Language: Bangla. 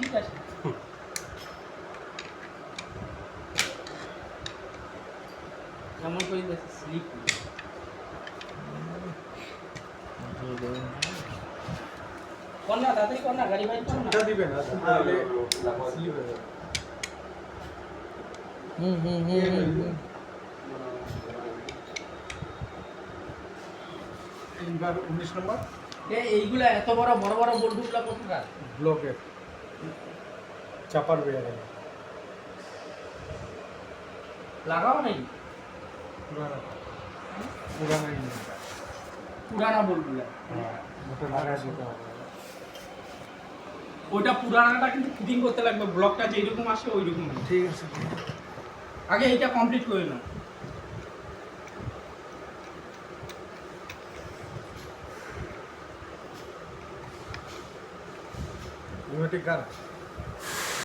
ঠিক আছে। যেমন করে বেশি স্লিপ কর না, তাড়াতাড়ি কর না, গাড়ি বাইর কর না। দিবে না তাহলে স্লিপ হয়ে যাবে। এইবার 19 নম্বর এইগুলা এত বড় বড় বড় বল্টুগুলা কোথাকার? ব্লকের চাপার বেয়ারে লাগাও নাকি? পুরানা পুরানা ইঞ্জিনটা পুরানা বল্টুগুলা। ওটা লাগাই দিতে হবে। ওইটা পুরানাটা কিন্তু ফিটিং করতে লাগবে, ব্লকটা যেরকম আসে ওই রকম। ঠিক আছে আগে এইটা কমপ্লিট করে নাও। নিউমেটিক গান